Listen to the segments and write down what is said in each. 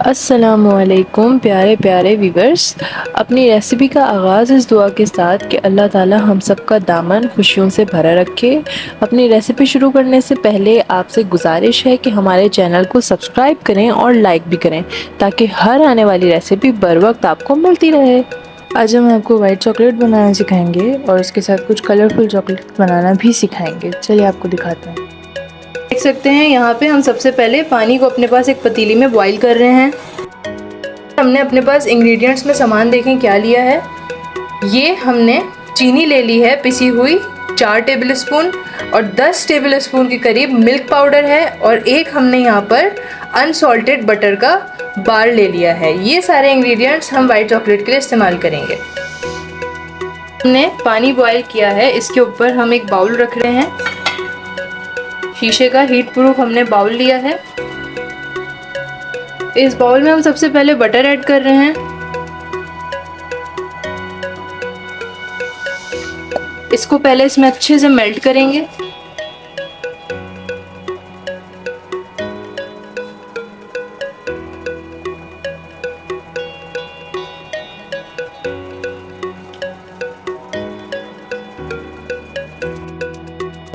अस्सलामुअलैकुम प्यारे प्यारे व्यूवर्स। अपनी रेसिपी का आगाज़ इस दुआ के साथ कि अल्लाह ताला हम सब का दामन खुशियों से भरा रखे। अपनी रेसिपी शुरू करने से पहले आपसे गुजारिश है कि हमारे चैनल को सब्सक्राइब करें और लाइक भी करें ताकि हर आने वाली रेसिपी बर वक्त आपको मिलती रहे। आज हम आपको वाइट चॉकलेट बनाना सिखाएंगे और उसके साथ कुछ कलरफुल चॉकलेट बनाना भी सिखाएंगे। चलिए आपको दिखाते हैं। देख सकते हैं यहाँ पे हम सबसे पहले पानी को अपने पास एक पतीली में बॉईल कर रहे हैं। हमने अपने पास इंग्रेडिएंट्स में सामान देखें क्या लिया है। ये हमने चीनी ले ली है पिसी हुई 4 टेबल स्पून और 10 टेबल स्पून के करीब मिल्क पाउडर है और एक हमने यहाँ पर अनसॉल्टेड बटर का बार ले लिया है। ये सारे इंग्रेडिएंट्स हम वाइट चॉकलेट के लिए इस्तेमाल करेंगे। हमने पानी बॉईल किया है, इसके ऊपर हम एक बाउल रख रहे हैं। शीशे का हीट प्रूफ हमने बाउल लिया है। इस बाउल में हम सबसे पहले बटर ऐड कर रहे हैं। इसको पहले इसमें अच्छे से मेल्ट करेंगे।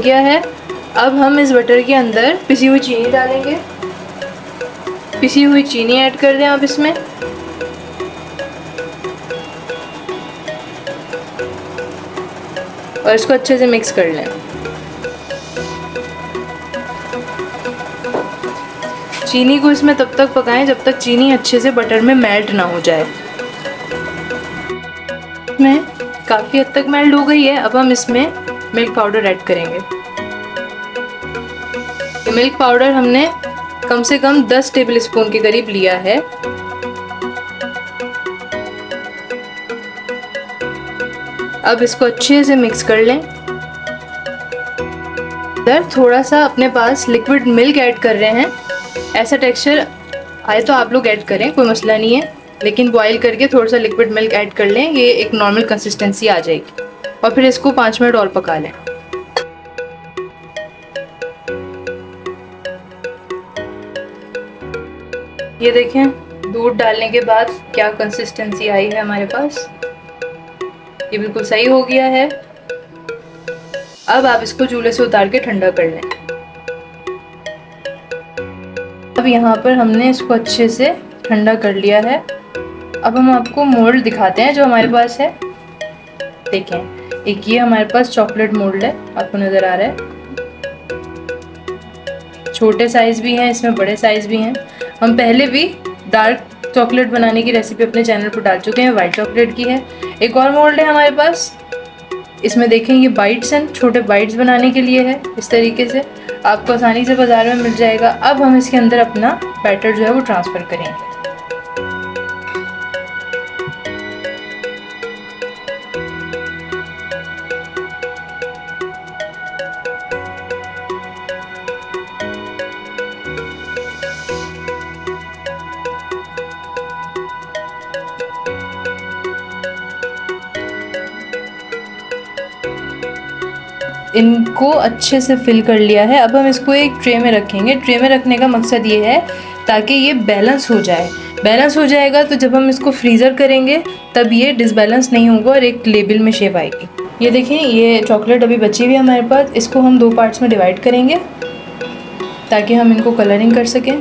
क्या है, अब हम इस बटर के अंदर पिसी हुई चीनी डालेंगे। पिसी हुई चीनी ऐड कर दें आप इसमें। और इसको अच्छे से मिक्स कर लें। चीनी को इसमें तब तक पकाएं जब तक चीनी अच्छे से बटर में मेल्ट ना हो जाए। इसमें काफ़ी हद तक मेल्ट हो गई है। अब हम इसमें मिल्क पाउडर ऐड करेंगे। मिल्क पाउडर हमने कम से कम 10 टेबल स्पून के करीब लिया है। अब इसको अच्छे से मिक्स कर लें। इधर थोड़ा सा अपने पास लिक्विड मिल्क ऐड कर रहे हैं। ऐसा टेक्सचर आए तो आप लोग ऐड करें, कोई मसला नहीं है, लेकिन बॉईल करके थोड़ा सा लिक्विड मिल्क ऐड कर लें, ये एक नॉर्मल कंसिस्टेंसी आ जाएगी। और फिर इसको 5 मिनट और पका लें। ये देखें दूध डालने के बाद क्या कंसिस्टेंसी आई है हमारे पास। ये बिल्कुल सही हो गया है। अब आप इसको चूल्हे से उतार के ठंडा कर लें। अब यहाँ पर हमने इसको अच्छे से ठंडा कर लिया है। अब हम आपको मोल्ड दिखाते हैं जो हमारे पास है। देखें, एक ये हमारे पास चॉकलेट मोल्ड है, आपको नज़र आ रहा है। छोटे साइज़ भी हैं, इसमें बड़े साइज़ भी हैं। हम पहले भी डार्क चॉकलेट बनाने की रेसिपी अपने चैनल पर डाल चुके हैं, वाइट चॉकलेट की है। एक और मोल्ड है हमारे पास, इसमें देखें ये बाइट्स हैं, छोटे बाइट्स बनाने के लिए है। इस तरीके से आपको आसानी से बाज़ार में मिल जाएगा। अब हम इसके अंदर अपना बैटर जो है वो ट्रांसफ़र करेंगे। इनको अच्छे से फिल कर लिया है। अब हम इसको एक ट्रे में रखेंगे। ट्रे में रखने का मकसद ये है ताकि ये बैलेंस हो जाए। बैलेंस हो जाएगा तो जब हम इसको फ्रीज़र करेंगे तब ये डिसबैलेंस नहीं होगा और एक लेबल में शेप आएगी। ये देखें, ये चॉकलेट अभी बची हुई है हमारे पास। इसको हम 2 पार्ट्स में डिवाइड करेंगे ताकि हम इनको कलरिंग कर सकें।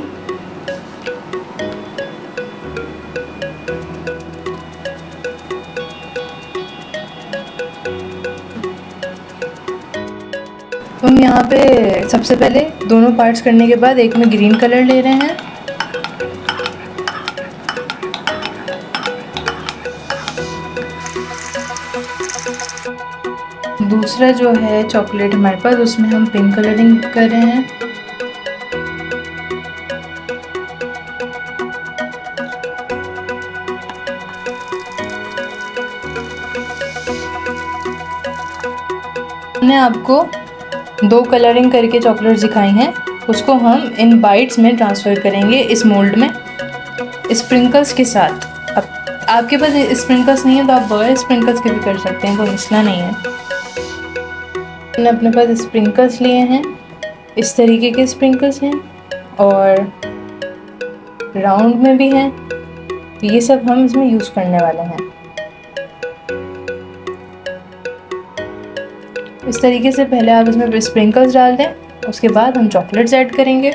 हम यहाँ पे सबसे पहले दोनों पार्ट्स करने के बाद एक में ग्रीन कलर ले रहे हैं। दूसरा जो है चॉकलेट हमारे पास, उसमें हम पिंक कलरिंग कर रहे हैं। हमने आपको 2 कलरिंग करके चॉकलेट दिखाई हैं, उसको हम इन बाइट्स में ट्रांसफ़र करेंगे इस मोल्ड में स्प्रिंकल्स के साथ। अब आपके पास स्प्रिंकल्स नहीं है तो आप बगैर स्प्रिंकल्स के भी कर सकते हैं, कोई मसला नहीं है। मैंने अपने पास स्प्रिंकल्स लिए हैं, इस तरीके के स्प्रिंकल्स हैं और राउंड में भी हैं, तो ये सब हम इसमें यूज़ करने वाले हैं। इस तरीके से पहले आप इसमें स्प्रिंकल्स डाल दें, उसके बाद हम चॉकलेट्स ऐड करेंगे।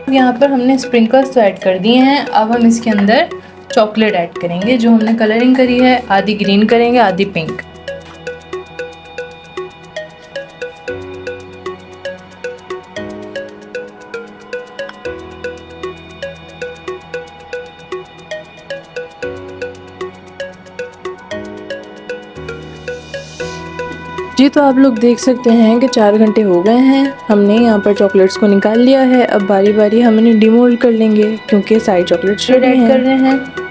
यहाँ पर हमने स्प्रिंकल्स तो ऐड कर दिए हैं, अब हम इसके अंदर चॉकलेट ऐड करेंगे। जो हमने कलरिंग करी है, आधी ग्रीन करेंगे आधी पिंक। जी तो आप लोग देख सकते हैं कि 4 घंटे हो गए हैं, हमने यहाँ पर चॉकलेट्स को निकाल लिया है। अब बारी बारी हम इन्हें डिमोल्ड कर लेंगे क्योंकि सारी चॉकलेट्स रेडी ऐड हैं। कर रहे हैं